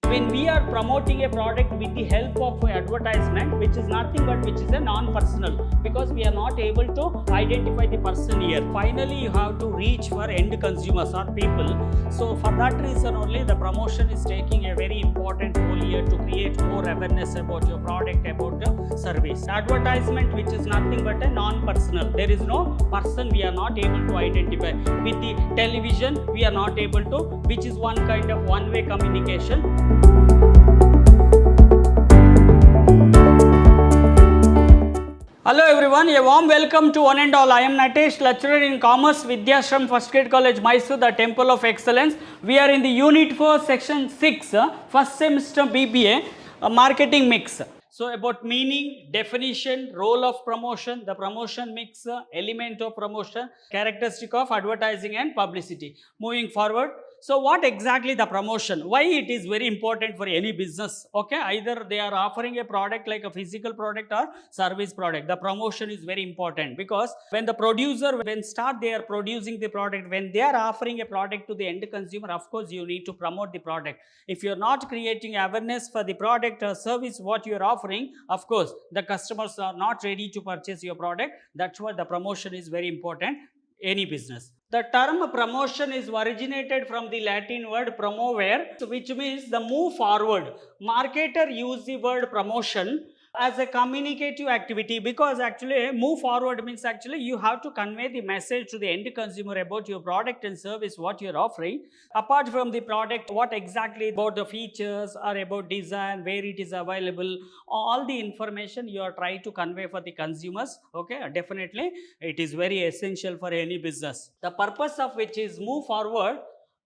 When we are promoting a product with the help of advertisement, which is nothing but which is a non-personal, because we are not able to identify the person here. Finally, you have to reach for end consumers or people. So for that reason only, the promotion is taking a very important role here to create more awareness about your product, about the service. Advertisement, which is nothing but a non-personal. There is no person we are not able to identify. With the television, we are not able to, which is one kind of one-way communication. Hello everyone, a warm welcome to one and all. I am Natesh, lecturer in Commerce, Vidhyaashram, First Grade College, Mysuru, the Temple of Excellence. We are in the Unit 4, Section 6, first semester B.B.A, marketing mix. So about meaning, definition, role of promotion, the promotion mix, element of promotion, characteristic of advertising and publicity. Moving forward. So what exactly the promotion? Why it is very important for any business? Okay, either they are offering a product like a physical product or service product. The promotion is very important because when the producer, they are producing the product, when they are offering a product to the end consumer, of course you need to promote the product. If you are not creating awareness for the product or service what you are offering, of course the customers are not ready to purchase your product. That's why the promotion is very important. Any business. The term promotion is originated from the Latin word promovere, which means the move forward. Marketer use the word promotion as a communicative activity because actually move forward means actually you have to convey the message to the end consumer about your product and service what you are offering. Apart from the product, what exactly about the features or about design, where it is available, all the information you are trying to convey for the consumers. Okay, definitely it is very essential for any business. The purpose of which is move forward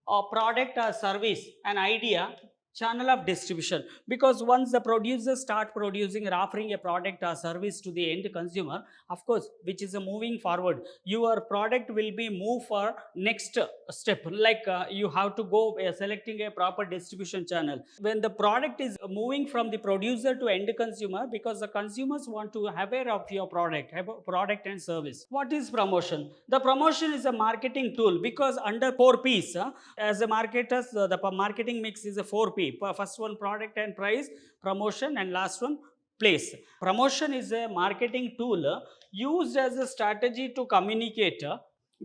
a product or service, an idea, channel of distribution, because once the producers start producing or offering a product or service to the end consumer, of course which is a moving forward, your product will be moved for next step, like you have to go selecting a proper distribution channel. When the product is moving from the producer to end consumer, because the consumers want to have aware of your product and service. What is promotion? The promotion is a marketing tool because under 4 P's, as a marketers, the marketing mix is a 4 P. First one, product and price, promotion, and last one, place. Promotion is a marketing tool used as a strategy to communicate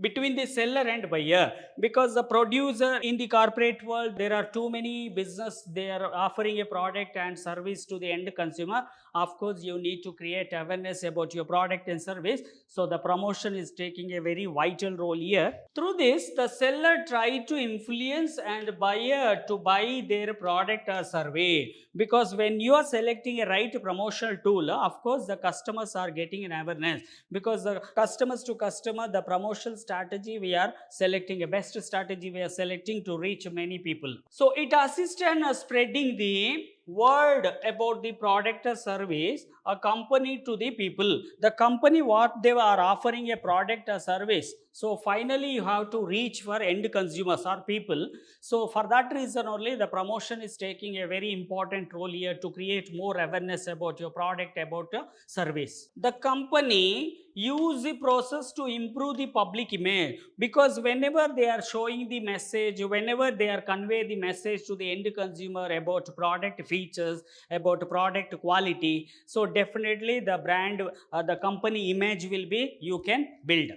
between the seller and buyer, because the producer in the corporate world, there are too many business, they are offering a product and service to the end consumer. Of course you need to create awareness about your product and service, so the promotion is taking a very vital role here. Through this, the seller try to influence and buyer to buy their product or service, because when you are selecting a right promotional tool, of course the customers are getting an awareness, because the customers to customer, the promotional strategy we are selecting, a best strategy we are selecting to reach many people. So it assists in spreading the word about the product or service a company to the people. The company what they are offering a product or service, so finally you have to reach for end consumers or people. So for that reason only the promotion is taking a very important role here to create more awareness about your product, about the service. The company use the process to improve the public image, because whenever they are showing the message, whenever they are convey the message to the end consumer about product features, about product quality, so definitely the brand, the company image will be, you can build.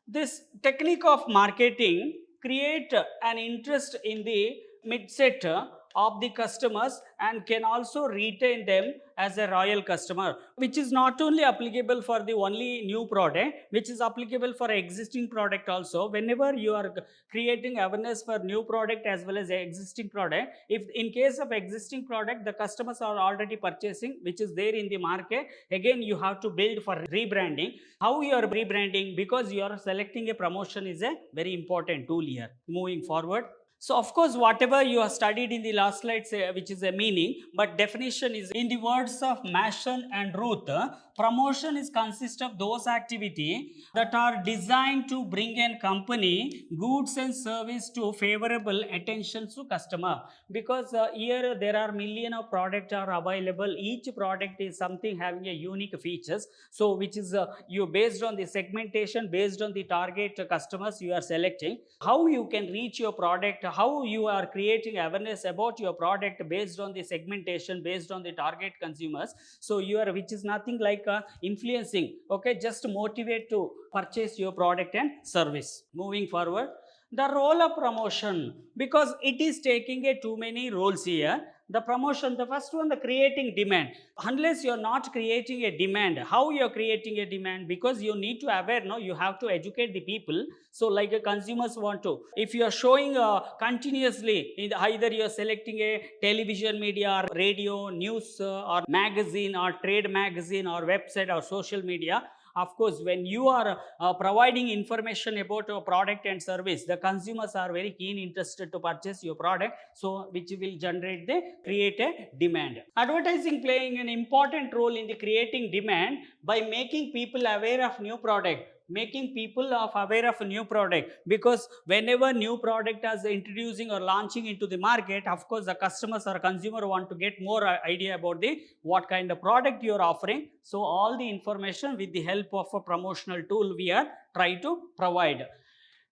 This technique of marketing create an interest in the midset of the customers and can also retain them as a royal customer, which is not only applicable for the only new product, which is applicable for existing product also. Whenever you are creating awareness for new product as well as existing product, if in case of existing product the customers are already purchasing, which is there in the market, again you have to build for rebranding. How you are rebranding? Because you are selecting a promotion is a very important tool here. Moving forward. So of course whatever you have studied in the last slides, which is a meaning, but definition is in the words of Mason and Ruth, promotion is consist of those activity that are designed to bring a company goods and service to favorable attention to customer, because here there are million of products are available. Each product is something having a unique features, so which is you based on the segmentation, based on the target customers you are selecting, how you can reach your product how you are creating awareness about your product based on the segmentation, based on the target consumers. So you are, which is nothing like influencing, okay, just motivate to purchase your product and service. Moving forward, the role of promotion, because it is taking a too many roles here. The promotion, the first one, the creating demand. Unless you're not creating a demand, how you're creating a demand? Because you need to aware, no, you have to educate the people. So like consumers want to, if you are showing continuously in either you're selecting a television media or radio news or magazine or trade magazine or website or social media, of course when you are providing information about your product and service, the consumers are very keen interested to purchase your product, so which will generate the create a demand. Advertising playing an important role in the creating demand by making people aware of new product, making people aware of a new product, because whenever new product is introducing or launching into the market, of course the customers or consumer want to get more idea about the what kind of product you are offering. So all the information with the help of a promotional tool we are try to provide.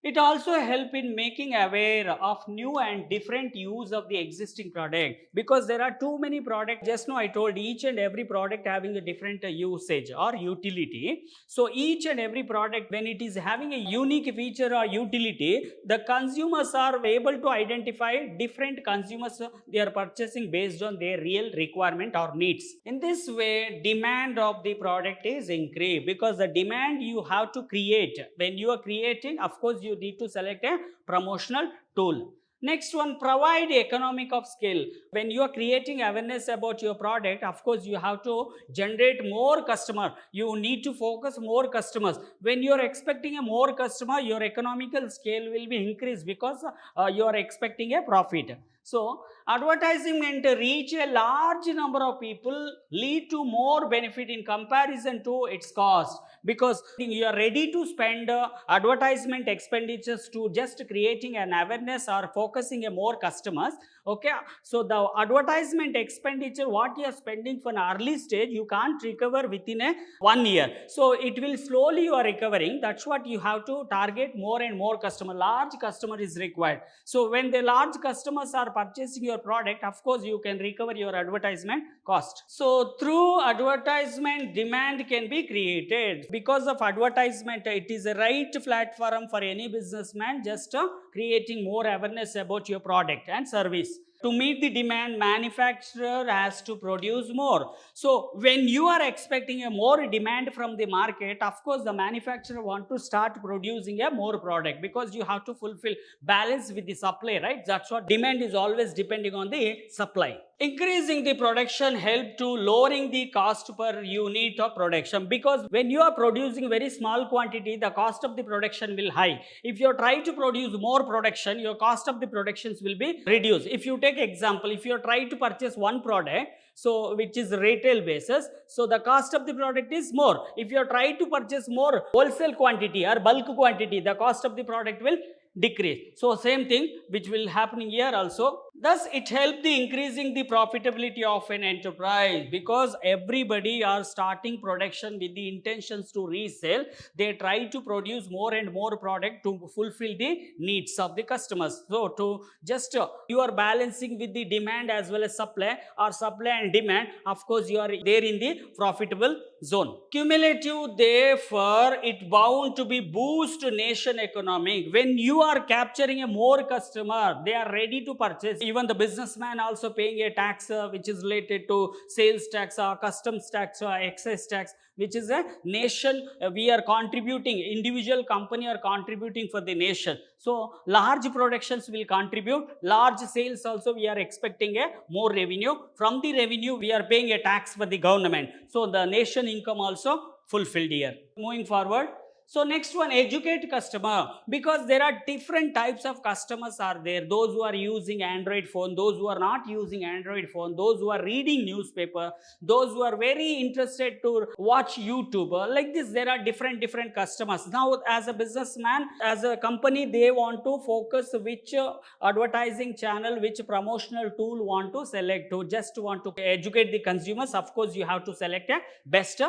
It also help in making aware of new and different use of the existing product, because there are too many products. Just now I told each and every product having a different usage or utility. So each and every product, when it is having a unique feature or utility, the consumers are able to identify different consumers they are purchasing based on their real requirement or needs. In this way, demand of the product is increased, because the demand you have to create. When you are creating, of course you need to select a promotional tool. Next one, provide economic of scale. When you are creating awareness about your product, of course you have to generate more customer. You need to focus more customers. When you are expecting a more customer, your economical scale will be increased, because you are expecting a profit. So advertisement reach a large number of people, lead to more benefit in comparison to its cost, because you are ready to spend advertisement expenditures to just creating an awareness or focusing a more customers. Okay, so the advertisement expenditure what you are spending for an early stage, you can't recover within a 1 year. So it will slowly you are recovering. That's what you have to target more and more customer. Large customer is required. So when the large customers are purchasing your product, of course you can recover your advertisement cost. So through advertisement, demand can be created. Because of advertisement, it is a right platform for any businessman just creating more awareness about your product and service. To meet the demand, manufacturer has to produce more. So when you are expecting a more demand from the market, of course the manufacturer want to start producing a more product, because you have to fulfill balance with the supply, right? That's what demand is always depending on the supply. Increasing the production help to lowering the cost per unit of production, because when you are producing very small quantity, the cost of the production will high. If you try to produce more production, your cost of the productions will be reduced. If you take example, if you try to purchase one product, so which is retail basis, so the cost of the product is more. If you try to purchase more wholesale quantity or bulk quantity, the cost of the product will decrease. So same thing which will happen here also. Thus it helps the increasing the profitability of an enterprise, because everybody are starting production with the intentions to resell. They try to produce more and more product to fulfill the needs of the customers. So to just you are balancing with the demand as well as supply, or supply and demand, of course you are there in the profitable zone. Cumulative, therefore it bound to be boost nation economic. When you are capturing a more customer, they are ready to purchase. Even the businessman also paying a tax which is related to sales tax or customs tax or excise tax, which is a nation. We are contributing, individual company are contributing for the nation. So large productions will contribute, large sales also we are expecting a more revenue. From the revenue we are paying a tax for the government. So the nation income also fulfilled here. Moving forward, so next one, educate customer, because there are different types of customers are there. Those who are using Android phone, those who are not using Android phone, those who are reading newspaper, those who are very interested to watch YouTube. Like this, there are different customers. Now as a businessman, as a company, they want to focus which advertising channel, which promotional tool want to select, to just want to educate the consumers. Of course you have to select a best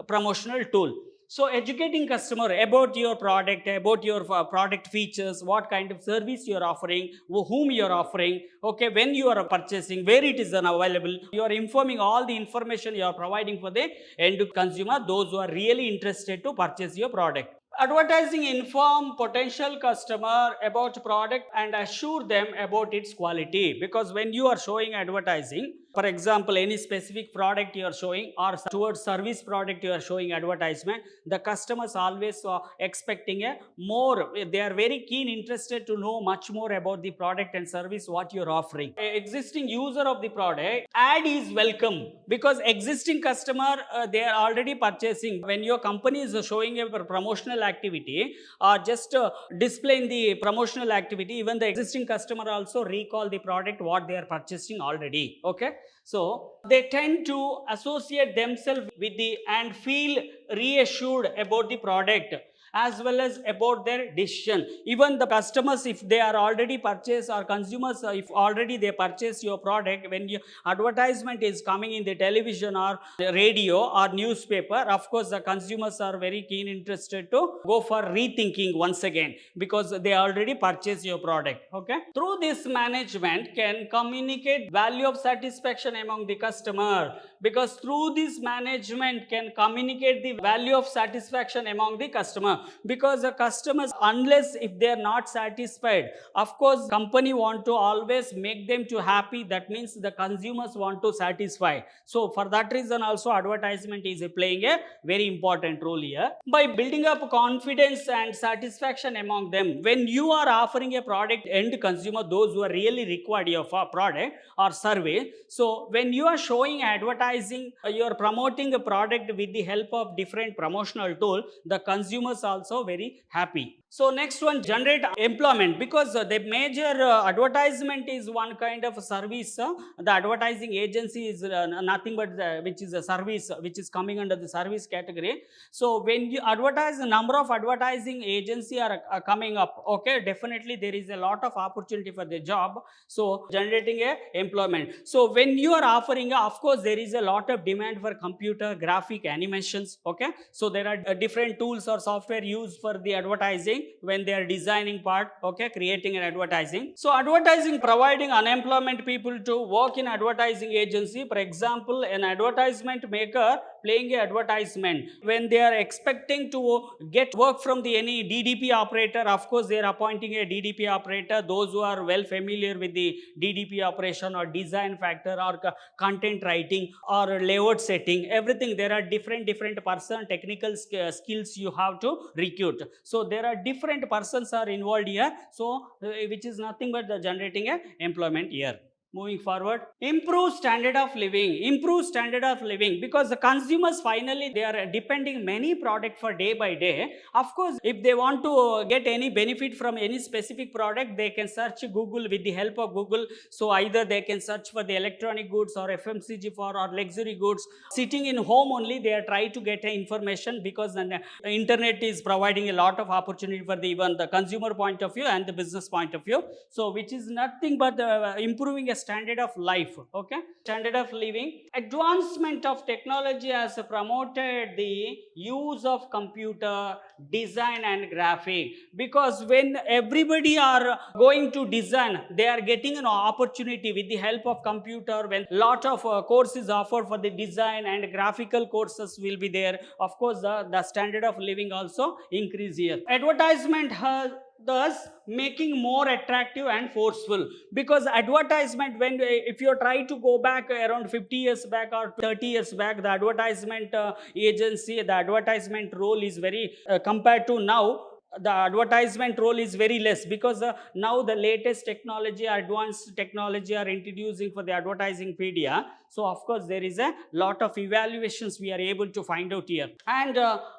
promotional tool. So educating customer about your product, about your product features, what kind of service you are offering, whom you are offering, okay, when you are purchasing, where it is available. You are informing all the information you are providing for the end consumer, those who are really interested to purchase your product. Advertising inform potential customer about product and assure them about its quality, because when you are showing advertising, for example, any specific product you are showing or towards service product you are showing advertisement, the customers always expecting a more, they are very keen interested to know much more about the product and service what you are offering. Existing user of the product, ad is welcome, because existing customer they are already purchasing. When your company is showing a promotional activity or just displaying the promotional activity, even the existing customer also recall the product what they are purchasing already. Okay, so they tend to associate themselves with the and feel reassured about the product as well as about their decision. Even the customers, if they are already purchased, or consumers, if already they purchase your product, when your advertisement is coming in the television or the radio or newspaper, of course the consumers are very keen interested to go for rethinking once again, because they already purchased your product. Okay, through this management can communicate value of satisfaction among the customer, because through this management can communicate the value of satisfaction among the customer, because the customers, unless if they are not satisfied, of course company want to always make them to happy, that means the consumers want to satisfy. So for that reason also advertisement is playing a very important role here. By building up confidence and satisfaction among them, when you are offering a product end consumer, those who are really required your product or service, so when you are showing advertising, you are promoting a product with the help of different promotional tool, the consumers also very happy. So next one, generate employment, because the major advertisement is one kind of service. The advertising agency is nothing but which is a service, which is coming under the service category. So when you advertise, the number of advertising agency are coming up, okay, definitely there is a lot of opportunity for the job, so generating a employment. So when you are offering, of course there is a lot of demand for computer graphic animations. Okay, so there are different tools or software used for the advertising when they are designing part, okay, creating an advertising. So advertising providing unemployment people to work in advertising agency. For example, an advertisement maker playing a advertisement, when they are expecting to get work from the any DDP operator, of course they are appointing a DDP operator, those who are well familiar with the DDP operation or design factor or content writing or layout setting, everything. There are different person technical skills you have to recruit. So there are different persons are involved here, so which is nothing but the generating a employment here. Moving forward, improve standard of living, because the consumers finally they are depending many product for day by day. Of course, if they want to get any benefit from any specific product, they can search Google with the help of Google. So either they can search for the electronic goods or FMCG for or luxury goods. Sitting in home only, they are trying to get information, because the internet is providing a lot of opportunity for the even the consumer point of view and the business point of view. So which is nothing but improving a standard of life. Okay, standard of living. Advancement of technology has promoted the use of computer design and graphic, because when everybody are going to design, they are getting an opportunity with the help of computer. When lot of courses offered for the design and graphical courses will be there, of course the standard of living also increase here. Advertisement has thus making more attractive and forceful, because advertisement, when if you try to go back around 50 years back or 30 years back, the advertisement agency, the advertisement role is very compared to now, the advertisement role is very less, because now the latest technology, advanced technology are introducing for the advertising media. So of course there is a lot of evaluations we are able to find out here. And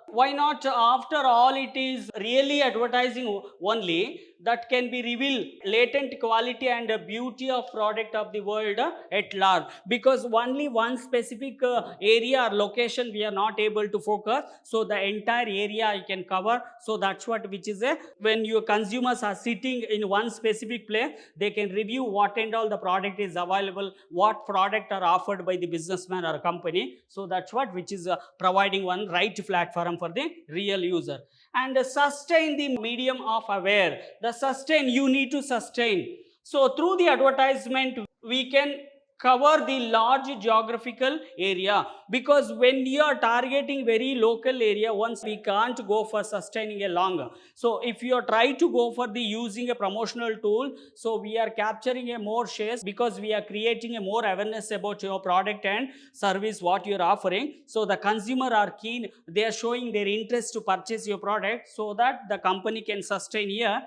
why not, after all, it is really advertising only that can be reveal latent quality and beauty of product of the world at large, because only one specific area or location we are not able to focus, so the entire area I can cover. So that's what, which is a, when your consumers are sitting in one specific place, they can review what and all the product is available, what product are offered by the businessman or company. So that's what, which is providing one right platform for the real user. And sustain the medium of aware. The sustain, you need to sustain. So through the advertisement, we can cover the large geographical area, because when you are targeting very local area, once we can't go for sustaining a longer. So if you are try to go for the using a promotional tool, so we are capturing a more shares, because we are creating a more awareness about your product and service what you are offering. So the consumer are keen, they are showing their interest to purchase your product, so that the company can sustain here.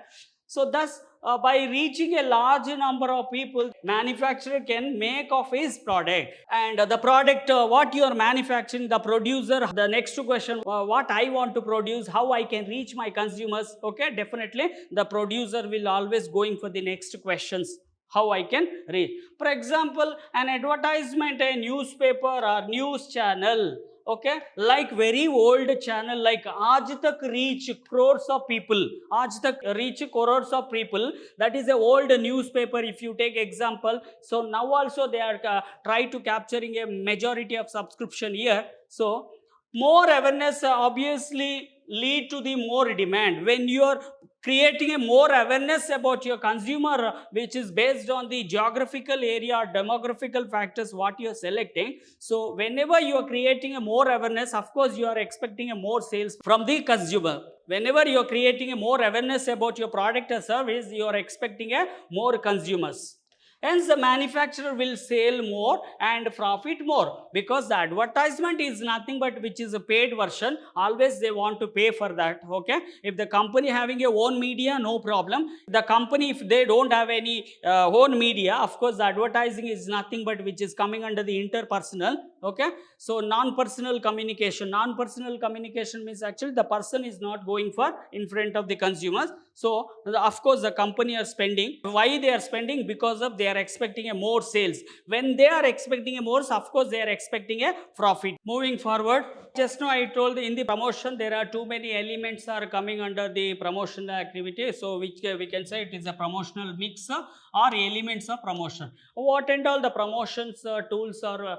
So thus by reaching a large number of people, manufacturer can make of his product. And the product what you are manufacturing, the producer, the next question, what I want to produce, how I can reach my consumers. Okay, definitely the producer will always going for the next questions, how I can reach. For example, an advertisement, a newspaper or news channel, okay, like very old channel like Aaj Tak reach crores of people, Aaj Tak reach crores of people, that is a old newspaper if you take example. So now also they are try to capturing a majority of subscription here. So more awareness obviously lead to the more demand. When you are creating a more awareness about your consumer, which is based on the geographical area or demographical factors what you are selecting. So whenever you are creating a more awareness, of course you are expecting a more sales from the consumer. Whenever you are creating a more awareness about your product or service, you are expecting a more consumers. Hence the manufacturer will sell more and profit more, because the advertisement is nothing but which is a paid version. Always they want to pay for that. Okay, if the company having a own media, no problem. The company, if they don't have any own media, of course the advertising is nothing but which is coming under the interpersonal. Okay, so non-personal communication. Non-personal communication means actually the person is not going for in front of the consumers. So of course the company are spending. Why they are spending? Because of they are expecting a more sales. When they are expecting a more, of course they are expecting a profit. Moving forward, just now I told in the promotion there are too many elements are coming under the promotional activity. So which we can say it is a promotional mix or elements of promotion. What and all the promotions tools or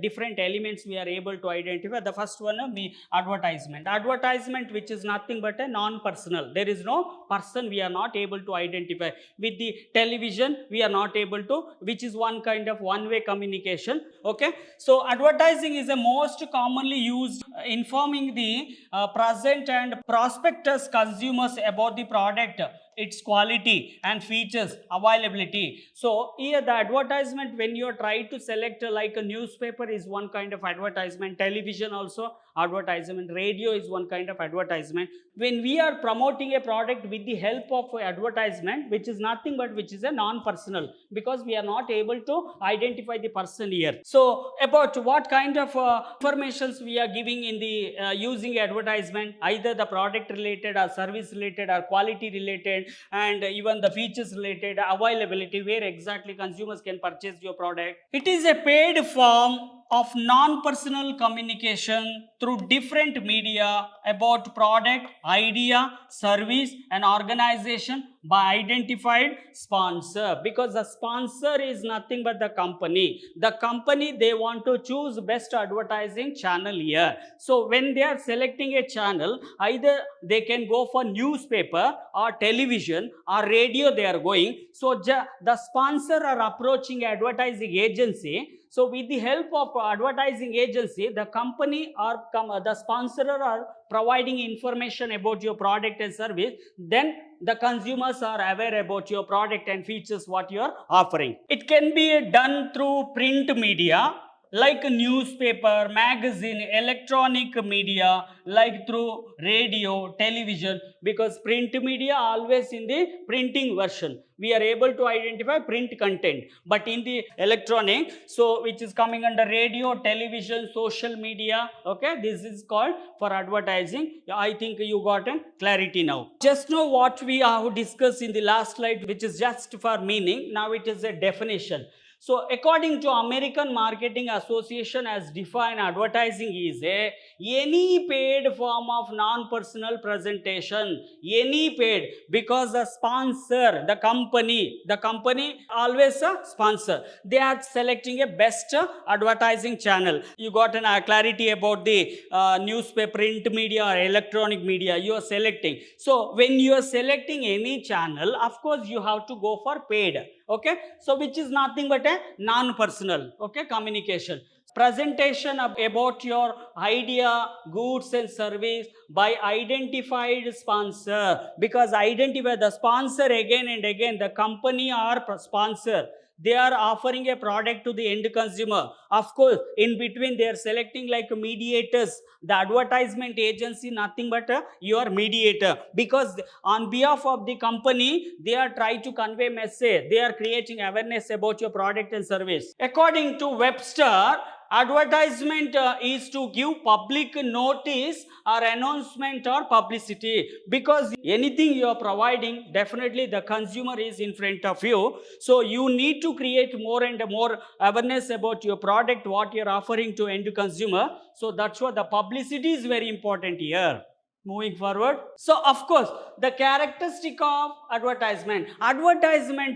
different elements we are able to identify. The first one advertisement. Advertisement, which is nothing but a non-personal. There is no person we are not able to identify. With the television we are not able to, which is one kind of one-way communication. Okay, so advertising is the most commonly used informing the present and prospectus consumers about the product, its quality and features, availability. So here the advertisement, when you try to select like a newspaper is one kind of advertisement, television also advertisement, radio is one kind of advertisement. When we are promoting a product with the help of advertisement, which is nothing but which is a non-personal, because we are not able to identify the person here. So about what kind of informations we are giving in the using advertisement, either the product related or service related or quality related, and even the features related, availability, where exactly consumers can purchase your product. It is a paid form of non-personal communication through different media about product, idea, service and organization by identified sponsor, because the sponsor is nothing but the company. The company, they want to choose best advertising channel here. So when they are selecting a channel, either they can go for newspaper or television or radio they are going. So the sponsor are approaching advertising agency. So with the help of advertising agency, the company or the sponsor are providing information about your product and service. Then the consumers are aware about your product and features what you are offering. It can be done through print media like a newspaper, magazine, electronic media, like through radio, television, because print media always in the printing version. We are able to identify print content, but in the electronic, so which is coming under radio, television, social media. Okay, this is called for advertising. I think you got a clarity now. Just know what we have discussed in the last slide, which is just for meaning. Now it is a definition. So according to American Marketing Association has defined advertising is any paid form of non-personal presentation, any paid, because the sponsor, the company always a sponsor. They are selecting a best advertising channel. You got an clarity about the newspaper, print media or electronic media you are selecting. So when you are selecting any channel, of course you have to go for paid. Okay, so which is nothing but a non-personal, okay, communication. Presentation about your idea, goods and service by identified sponsor, because identify the sponsor again and again, the company or sponsor, they are offering a product to the end consumer. Of course, in between they are selecting like mediators, the advertisement agency, nothing but your mediator, because on behalf of the company they are trying to convey message, they are creating awareness about your product and service. According to Webster, advertisement is to give public notice or announcement or publicity, because anything you are providing, definitely the consumer is in front of you, so you need to create more and more awareness about your product, what you are offering to end consumer. So that's what the publicity is very important here. Moving forward, so of course the characteristic of advertisement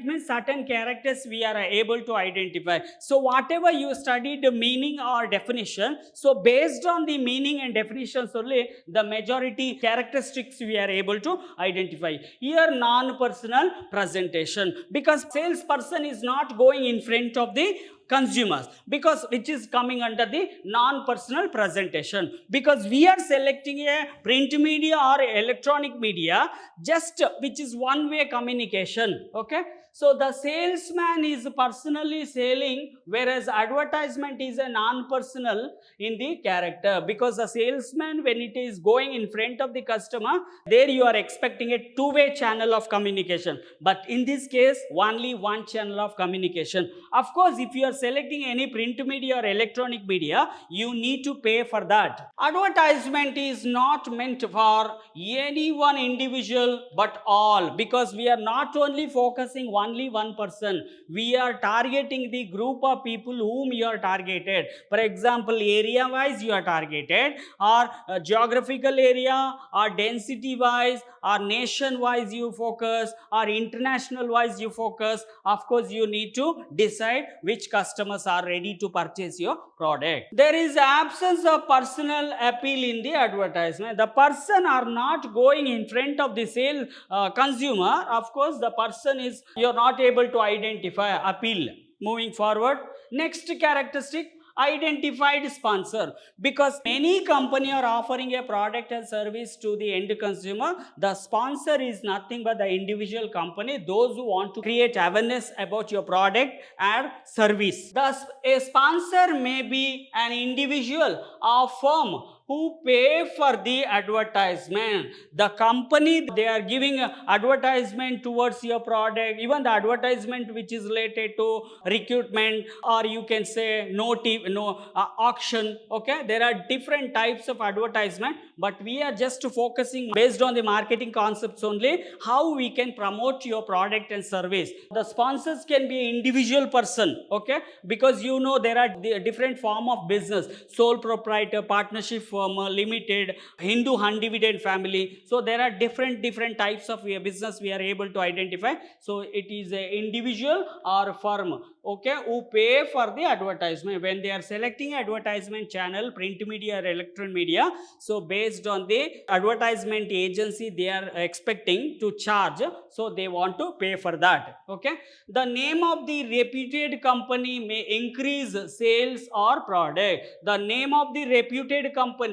means certain characters we are able to identify. So whatever you studied the meaning or definition, so based on the meaning and definitions only the majority characteristics we are able to identify. Here non-personal presentation, because salesperson is not going in front of the consumers, because which is coming under the non-personal presentation, because we are selecting a print media or electronic media, just which is one way communication. Okay, so the salesman is personally selling, whereas advertisement is a non-personal in the character, because the salesman when it is going in front of the customer, there you are expecting a two-way channel of communication, but in this case only one channel of communication. Of course, if you are selecting any print media or electronic media, you need to pay for that. Advertisement is not meant for any one individual but all, because we are not only focusing only one person, we are targeting the group of people whom you are targeted. For example, area wise you are targeted, or geographical area, or density wise, or nation wise you focus, or international wise you focus. Of course, you need to decide which customers are ready to purchase your product. There is absence of personal appeal in the advertisement. The person are not going in front of the sale consumer. Of course, the person is, you are not able to identify appeal. Moving forward, next characteristic, identified sponsor, because any company are offering a product and service to the end consumer, the sponsor is nothing but the individual company, those who want to create awareness about your product and service. Thus a sponsor may be an individual or firm who pay for the advertisement. The company, they are giving advertisement towards your product, even the advertisement which is related to recruitment, or you can say auction. Okay, there are different types of advertisement, but we are just focusing based on the marketing concepts only, how we can promote your product and service. The sponsors can be an individual person, okay, because you know there are different form of business, sole proprietor, partnership firm, limited, Hindu undivided family. So there are different types of business we are able to identify. So it is an individual or firm, okay, who pay for the advertisement when they are selecting advertisement channel, print media or electronic media. So based on the advertisement agency they are expecting to charge, so they want to pay for that. Okay, the name of the reputed company may increase sales or product. The name of the reputed company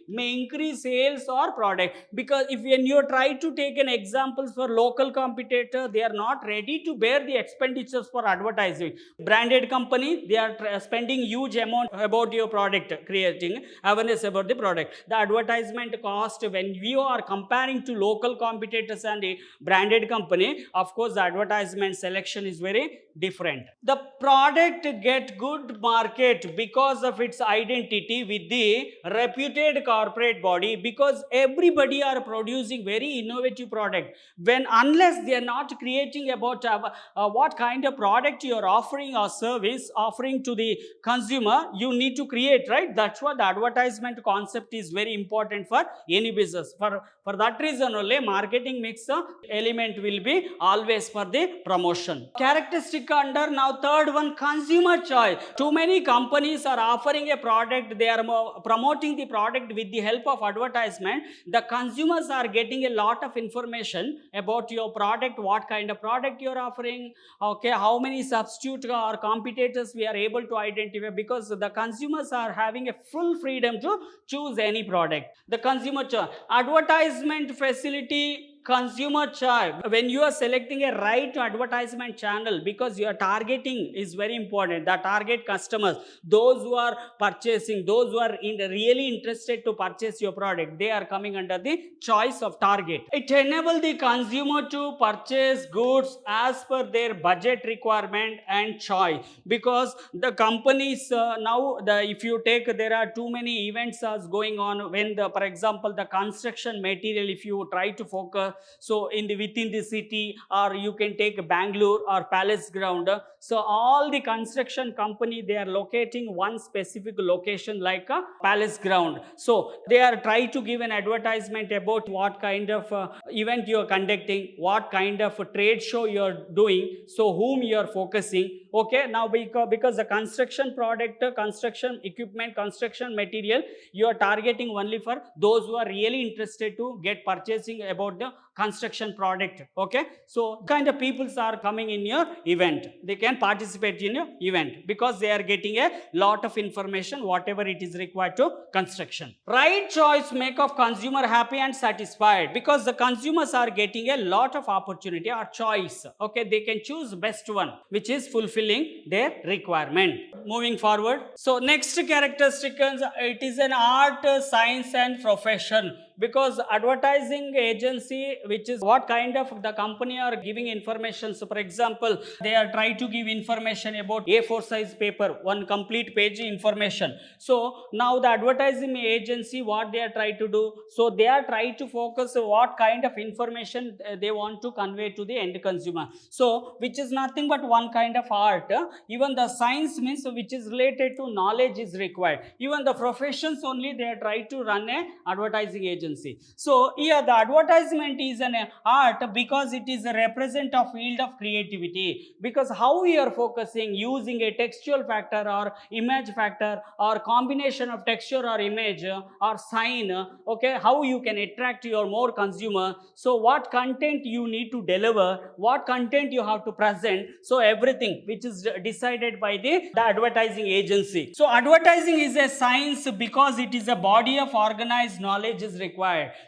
may increase sales or product, because if when you try to take an examples for local competitor, they are not ready to bear the expenditures for advertising. Branded company, they are spending huge amount about your product, creating awareness about the product. The advertisement cost, when we are comparing to local competitors and a branded company, of course the advertisement selection is very different. The product get good market because of its identity with the reputed corporate body, because everybody are producing very innovative product. When unless they are not creating about what kind of product you are offering, offering a service, offering to the consumer, you need to create, right? That's what the advertisement concept is very important for any business. For that reason only, marketing mix element will be always for the promotion. Characteristic under now third one, consumer choice. Too many companies are offering a product, they are promoting the product with the help of advertisement. The consumers are getting a lot of information about your product, what kind of product you are offering, okay, how many substitute or competitors we are able to identify, because the consumers are having a full freedom to choose any product. The consumer choice, advertisement facility, consumer choice. When you are selecting a right advertisement channel, because your targeting is very important, the target customers, those who are purchasing, those who are really interested to purchase your product, they are coming under the choice of target. It enables the consumer to purchase goods as per their budget requirement and choice, because the companies now, if you take, there are too many events as going on when for example, the construction material, if you try to focus, so within the city, or you can take Bangalore or Palace Ground, so all the construction company, they are locating one specific location like a Palace Ground. So they are trying to give an advertisement about what kind of event you are conducting, what kind of trade show you are doing, so whom you are focusing. Okay, now because the construction product, construction equipment, construction material, you are targeting only for those who are really interested to get purchasing about the construction product. Okay, so kind of peoples are coming in your event, they can participate in your event because they are getting a lot of information, whatever it is required to construction. Right choice make of consumer happy and satisfied, because the consumers are getting a lot of opportunity or choice. Okay, they can choose best one which is fulfilling their requirement. Moving forward, so next characteristic, it is an art, science and profession, because advertising agency, which is what kind of the company are giving information. So for example, they are trying to give information about A4 size paper, one complete page information. So now the advertising agency, what they are trying to do, so they are trying to focus what kind of information they want to convey to the end consumer, so which is nothing but one kind of art. Even the science means which is related to knowledge is required. Even the professions only, they are trying to run a advertising agency. So here the advertisement is an art because it is a represent of field of creativity, because how we are focusing using a textual factor or image factor or combination of texture or image or sign. Okay, how you can attract your more consumer, so what content you need to deliver, what content you have to present, so everything which is decided by the advertising agency. So advertising is a science because it is a body of organized knowledge is required.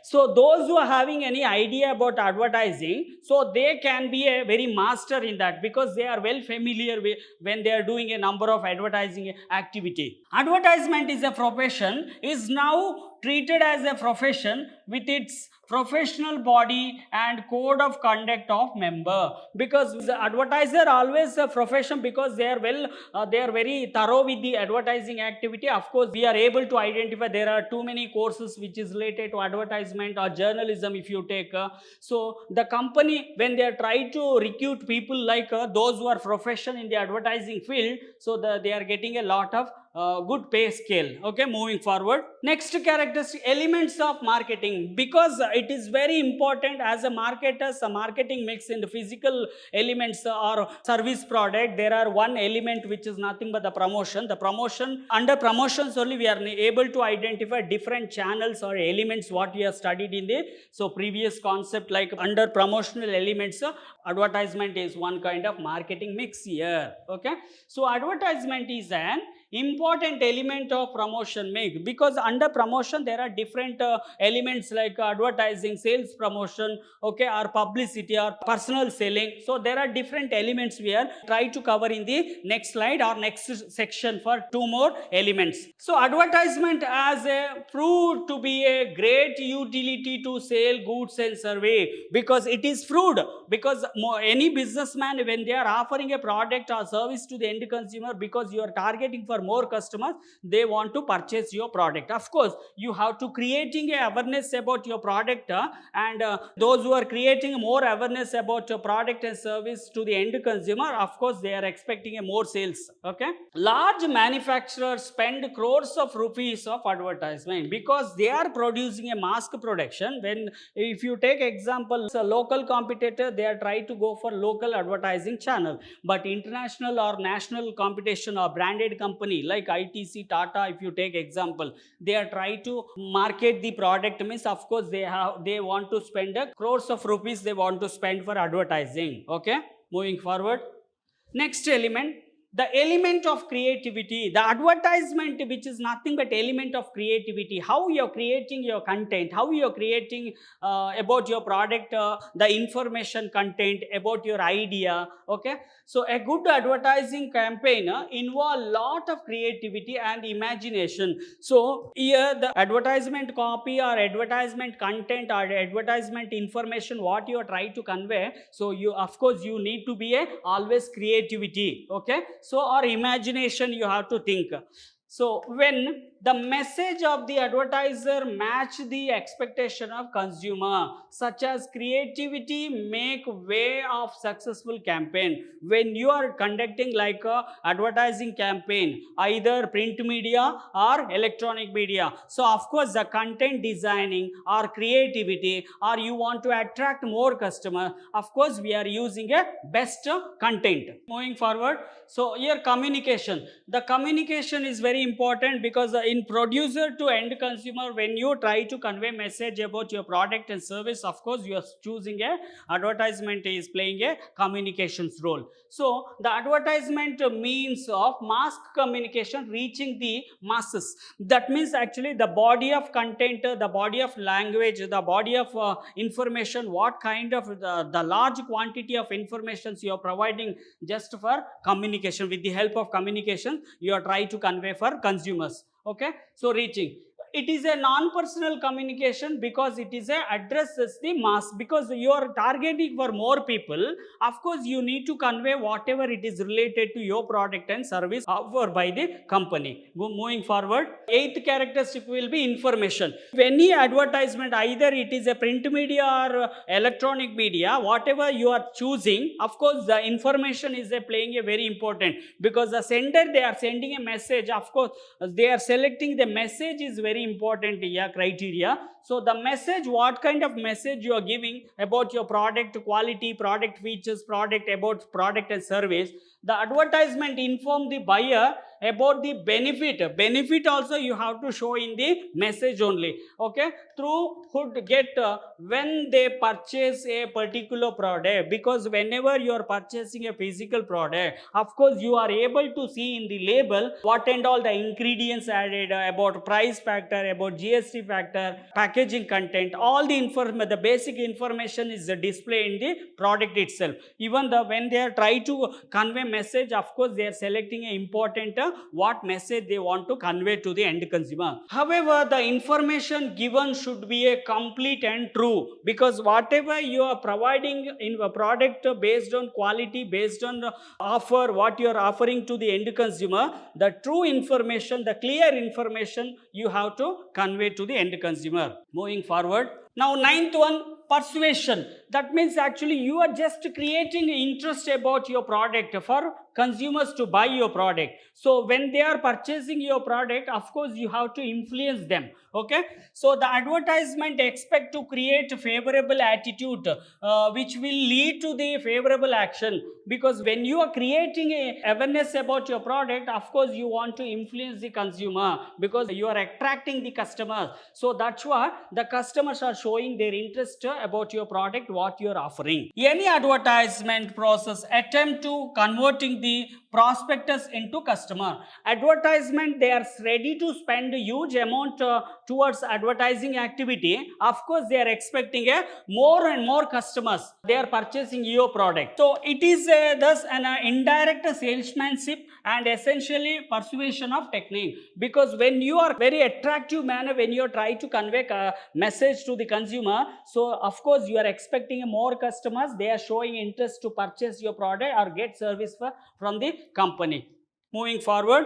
So those who are having any idea about advertising, so they can be a very master in that, because they are well familiar with when they are doing a number of advertising activity. Advertisement is a profession, is now treated as a profession with its professional body and code of conduct of member, because the advertiser always a profession, because they are they are very thorough with the advertising activity. Of course, we are able to identify there are too many courses which is related to advertisement or journalism if you take. So the company, when they are trying to recruit people like those who are profession in the advertising field, so they are getting a lot of good pay scale. Okay, moving forward, next characteristic, elements of marketing, because it is very important as a marketers, a marketing mix in the physical elements or service product. There are one element which is nothing but the promotion. The promotion, under promotions only we are able to identify different channels or elements what we have studied in the previous concept. Like under promotional elements, advertisement is one kind of marketing mix here. Okay, so advertisement is an important element of promotion make, because under promotion there are different elements like advertising, sales promotion, okay, or publicity or personal selling. So there are different elements we are try to cover in the next slide or next section for two more elements. So advertisement as a proved to be a great utility to sell goods and service, because it is proved, because any businessman when they are offering a product or service to the end consumer, because you are targeting for for more customers, they want to purchase your product. Of course, you have to creating a awareness about your product, and those who are creating more awareness about your product and service to the end consumer, of course they are expecting a more sales. Okay, large manufacturers spend crores of rupees of advertisement because they are producing a mask production. When, if you take example, a local competitor, they are trying to go for local advertising channel, but international or national competition or branded company like ITC, Tata, if you take example, they are trying to market the product, means of course they want to spend a crores of rupees, they want to spend for advertising. Okay, moving forward, next element, the element of creativity. The advertisement, which is nothing but element of creativity, how you are creating your content, how you are creating about your product, the information content about your idea. Okay, so a good advertising campaign involve lot of creativity and imagination. So here the advertisement copy or advertisement content or advertisement information what you are trying to convey, so you, of course you need to be a always creativity. Okay, so or imagination you have to think. So when the message of the advertiser match the expectation of consumer, such as creativity make way of successful campaign. When you are conducting like a advertising campaign, either print media or electronic media, so of course the content designing or creativity, or you want to attract more customer, of course we are using a best content. Moving forward, so here communication, the communication is very important, because in producer to end consumer, when you try to convey message about your product and service, of course you are choosing a advertisement is playing a communications role. So the advertisement means of mass communication reaching the masses. That means actually the body of content, the body of language, the body of information, what kind of the large quantity of informations you are providing just for communication. With the help of communication you are trying to convey for consumers. Okay, so reaching, it is a non-personal communication because it is a addresses the mass, because you are targeting for more people. Of course you need to convey whatever it is related to your product and service offered by the company. Moving forward, eighth characteristic will be information. If any advertisement, either it is a print media or electronic media, whatever you are choosing, of course the information is playing a very important, because the sender, they are sending a message, of course they are selecting the message is very important criteria. So the message, what kind of message you are giving about your product quality, product features, product, about product and service. The advertisement inform the buyer about the benefit also you have to show in the message only. Okay, through could get when they purchase a particular product, because whenever you are purchasing a physical product, of course you are able to see in the label what and all the ingredients added, about price factor, about GST factor, packaging content, all the information, the basic information is displayed in the product itself. Even the when they are trying to convey message, of course they are selecting an important what message they want to convey to the end consumer. However, the information given should be a complete and true, because whatever you are providing in a product based on quality, based on offer, what you are offering to the end consumer, the true information, the clear information you have to convey to the end consumer. Moving forward, now ninth one, persuasion. That means actually you are just creating interest about your product for consumers to buy your product. So when they are purchasing your product, of course you have to influence them. Okay, so the advertisement expect to create favorable attitude, which will lead to the favorable action, because when you are creating a awareness about your product, of course you want to influence the consumer, because you are attracting the customers. So that's why the customers are showing their interest about your product, what you are offering. Any advertisement process attempt to converting the prospectus into customer. Advertisement, they are ready to spend a huge amount towards advertising activity. Of course they are expecting a more and more customers, they are purchasing your product. So it is thus an indirect salesmanship and essentially persuasion of technique, because when you are very attractive manner, when you try to convey a message to the consumer, so of course you are expecting more customers, they are showing interest to purchase your product or get service from the company. Moving forward,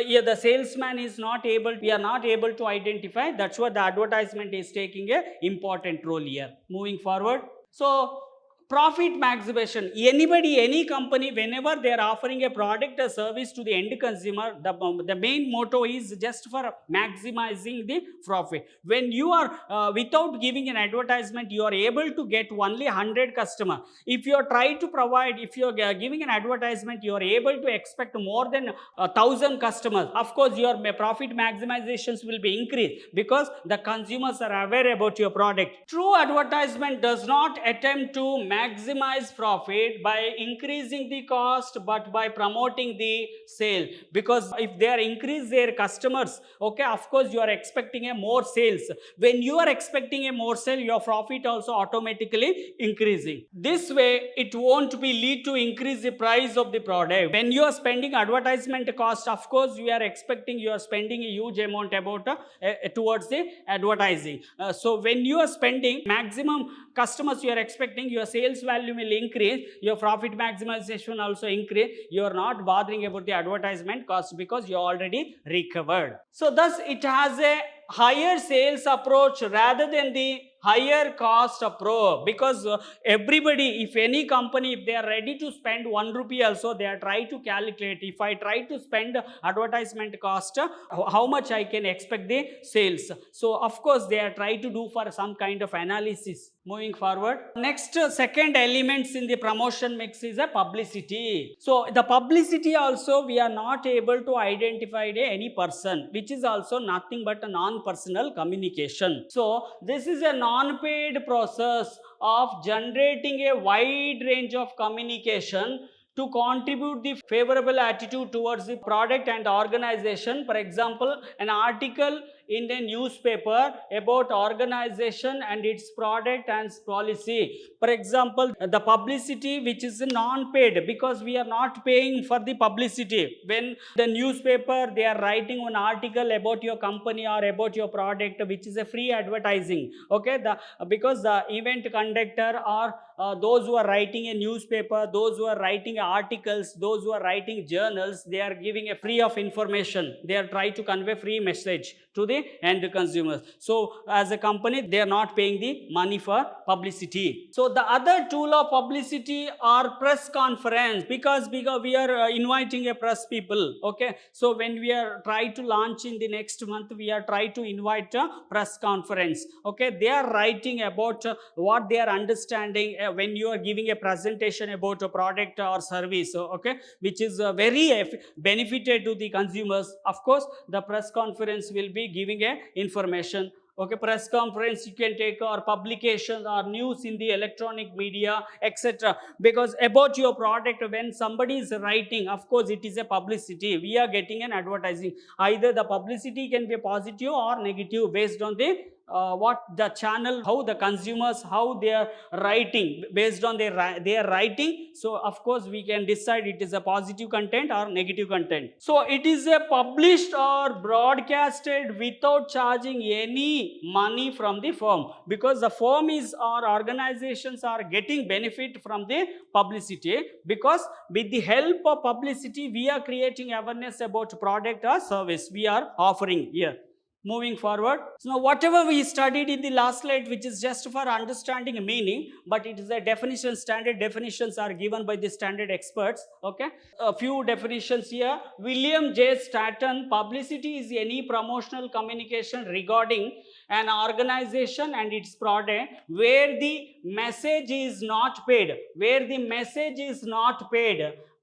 yeah, the salesman is not able, we are not able to identify. That's what the advertisement is taking a important role here. Moving forward, so profit maximization. Anybody, any company, whenever they are offering a product or service to the end consumer, the main motto is just for maximizing the profit. When you are without giving an advertisement, you are able to get only 100 customer. If you are trying to provide, if you are giving an advertisement, you are able to expect more than 1,000 customers. Of course, your profit maximizations will be increased because the consumers are aware about your product. True advertisement does not attempt to maximize profit by increasing the cost, but by promoting the sale. Because if they are increase their customers, okay, of course you are expecting a more sales. When you are expecting a more sale, your profit also automatically increasing. This way it won't be lead to increase the price of the product. When you are spending advertisement cost, of course you are expecting, you are spending a huge amount about towards the advertising. So when you are spending maximum customers, you are expecting your sales value will increase, your profit maximization also increase. You are not bothering about the advertisement cost because you already recovered. So thus it has a higher sales approach rather than the higher cost approach, because everybody, if any company, if they are ready to spend 1 rupee also, they are trying to calculate, if I try to spend advertisement cost, how much I can expect the sales. So of course they are trying to do for some kind of analysis. Moving forward, next second elements in the promotion mix is a publicity. So the publicity also, we are not able to identify any person, which is also nothing but a non-personal communication. So this is a non-paid process of generating a wide range of communication to contribute the favorable attitude towards the product and organization. For example, an article in a newspaper about organization and its product and policy. For example, the publicity which is non-paid, because we are not paying for the publicity. When the newspaper, they are writing an article about your company or about your product, which is a free advertising, okay, because the event conductor or those who are writing a newspaper, those who are writing articles, those who are writing journals, they are giving a free of information. They are trying to convey free message to the end consumers. So as a company, they are not paying the money for publicity. So the other tool of publicity are press conference, because we are inviting a press people, okay. So when we are trying to launch in the next month, we are trying to invite a press conference, okay. They are writing about what they are understanding when you are giving a presentation about a product or service, okay, which is very benefited to the consumers. Of course the press conference will be giving a information, okay. Press conference you can take, or publications or news in the electronic media, etc. Because about your product, when somebody is writing, of course it is a publicity, we are getting an advertising. Either the publicity can be positive or negative based on the what the channel, how the consumers, how they are writing, based on their writing. So of course we can decide it is a positive content or negative content. So it is a published or broadcasted without charging any money from the firm, because the firm is, or organizations are getting benefit from the publicity, because with the help of publicity we are creating awareness about product or service we are offering here. Moving forward, so now whatever we studied in the last slide, which is just for understanding a meaning, but it is a definition, standard definitions are given by the standard experts, okay. A few definitions here. William J. Stanton: publicity is any promotional communication regarding an organization and its product where the message is not paid,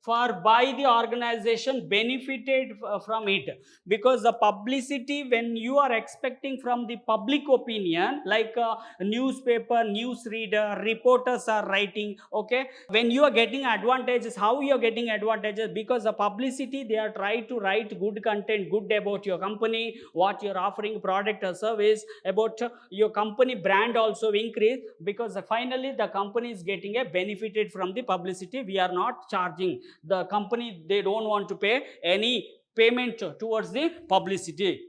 for by the organization benefited from it. Because the publicity, when you are expecting from the public opinion, like newspaper, newsreader, reporters are writing, okay, when you are getting advantages, how you are getting advantages? Because the publicity, they are trying to write good content, good about your company, what you are offering, product or service, about your company brand also increase, because finally the company is getting a benefited from the publicity. We are not charging the company, they don't want to pay any payment towards the publicity.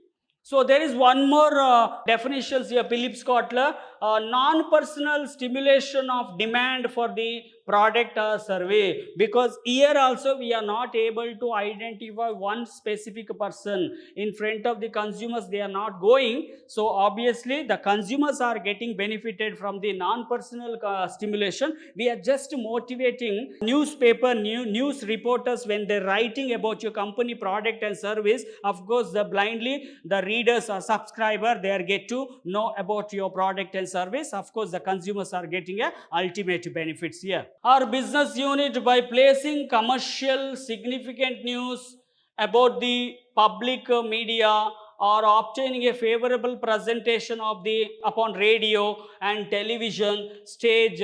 So there is one more definitions here, Philip Kotler: non-personal stimulation of demand for the product or survey, because here also we are not able to identify one specific person in front of the consumers. They are not going, so obviously the consumers are getting benefited from the non-personal stimulation. We are just motivating newspaper news reporters when they're writing about your company product and service. Of course, the blindly the readers or subscriber, they are get to know about your product and service. Of course, the consumers are getting a ultimate benefits here. Our business unit, by placing commercial significant news about the public media, or obtaining a favorable presentation of the upon radio and television stage,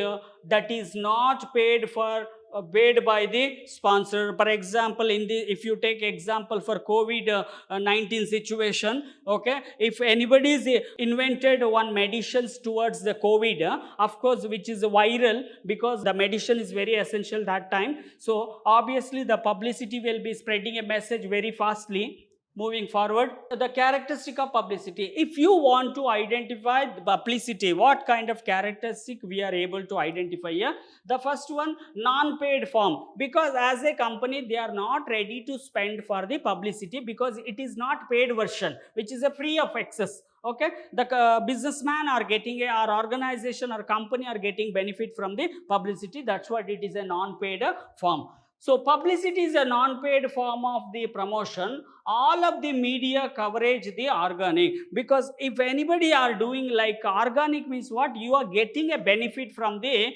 that is not paid for, paid by the sponsor. For example, in the, if you take example for COVID-19 situation, okay, if anybody is invented one medicines towards the COVID, of course, which is viral, because the medicine is very essential that time, so obviously the publicity will be spreading a message very fastly. Moving forward, the characteristic of publicity. If you want to identify the publicity, what kind of characteristic we are able to identify here? The first one, non-paid form, because as a company they are not ready to spend for the publicity, because it is not paid version, which is a free of access. Okay, the businessman are getting a, our organization or company are getting benefit from the publicity. That's what it is, a non-paid form. So publicity is a non-paid form of the promotion. All of the media coverage the organic, because if anybody are doing like organic means what, you are getting a benefit from the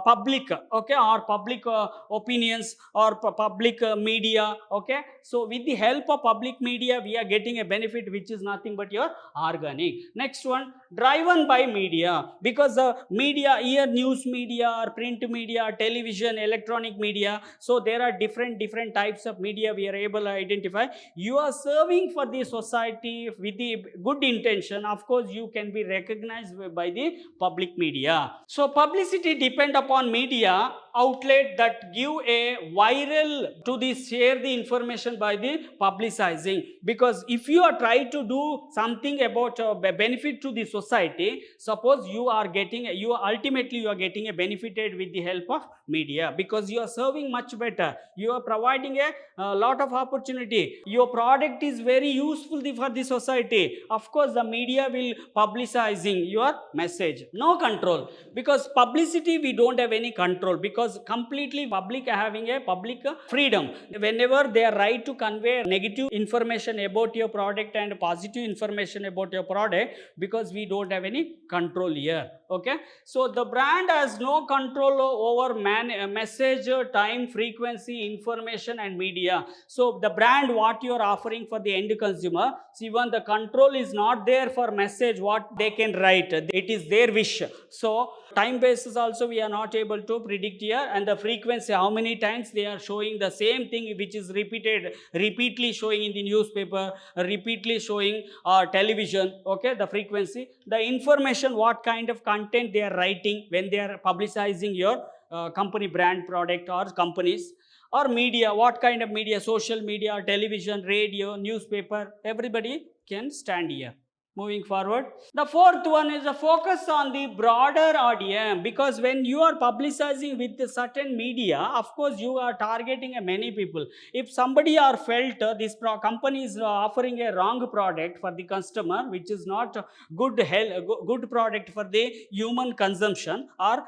public, okay, or public opinions, or public media, okay. So with the help of public media we are getting a benefit which is nothing but your organic. Next one, driven by media, because the media here, news media or print media, television, electronic media, so there are different types of media we are able to identify. You are serving for the society with the good intention, of course you can be recognized by the public media. So publicity depend upon media outlet that give a viral to the share the information by the publicizing, because if you are trying to do something about benefit to the society, suppose you are getting, you ultimately you are getting a benefited with the help of media, because you are serving much better, you are providing a lot of opportunity, your product is very useful for the society. Of course the media will publicizing your message. No control, because publicity we don't have any control, because completely public having a public freedom. Whenever they are right to convey negative information about your product and positive information about your product, because we don't have any control here. Okay, so the brand has no control over message, time, frequency, information and media. So the brand what you are offering for the end consumer, even the control is not there for message what they can write, it is their wish. So time basis also we are not able to predict here, and the frequency, how many times they are showing the same thing which is repeatedly showing in the newspaper, repeatedly showing television. Okay, the frequency, the information, what kind of content they are writing when they are publicizing your company brand product or companies, or media, what kind of media, social media, television, radio, newspaper, everybody can stand here. Moving forward, the fourth one is a focus on the broader audience, because when you are publicizing with a certain media, of course you are targeting many people. If somebody are felt this company is offering a wrong product for the customer, which is not good product for the human consumption or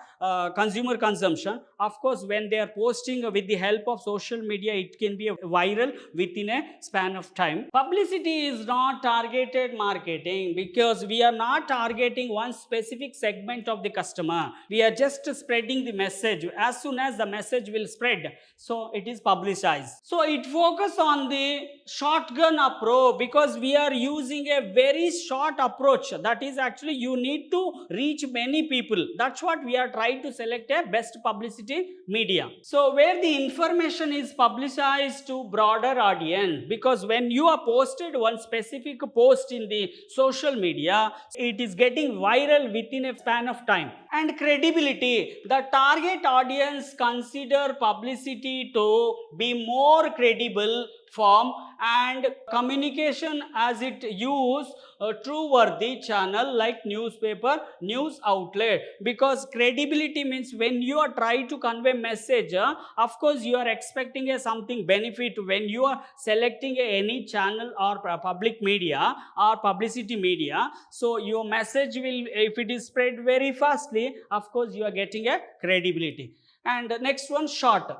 consumer consumption, of course when they are posting with the help of social media, it can be viral within a span of time. Publicity is not targeted marketing, because we are not targeting one specific segment of the customer, we are just spreading the message. As soon as the message will spread, so it is publicized. So it focus on the shotgun approach, because we are using a very short approach, that is actually you need to reach many people. That's what we are trying to select a best publicity media. So where the information is publicized to broader audience, because when you are posted one specific post in the social media, it is getting viral within a span of time. And credibility, the target audience consider publicity to be more credible form, and communication as it use a true worthy channel like newspaper, news outlet. Because credibility means when you are trying to convey message, of course you are expecting a something benefit when you are selecting any channel or public media or publicity media. So your message will, if it is spread very fastly, of course you are getting a credibility. And next one, short.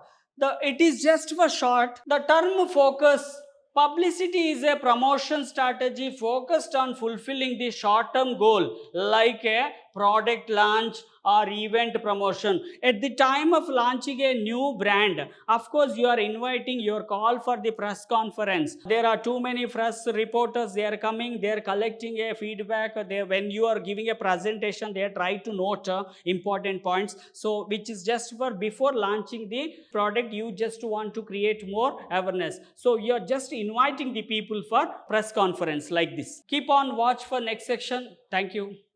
It is just for short. The term focus. Publicity is a promotion strategy focused on fulfilling the short term goal, like a product launch or event promotion. At the time of launching a new brand, of course, you are inviting your call for the press conference. There are too many press reporters, they are coming, they are collecting a feedback. When you are giving a presentation, they are trying to note important points. So, which is just for before launching the product, you just want to create more awareness. So, you are just inviting the people for press conference like this. Keep on watch for next section. Thank you.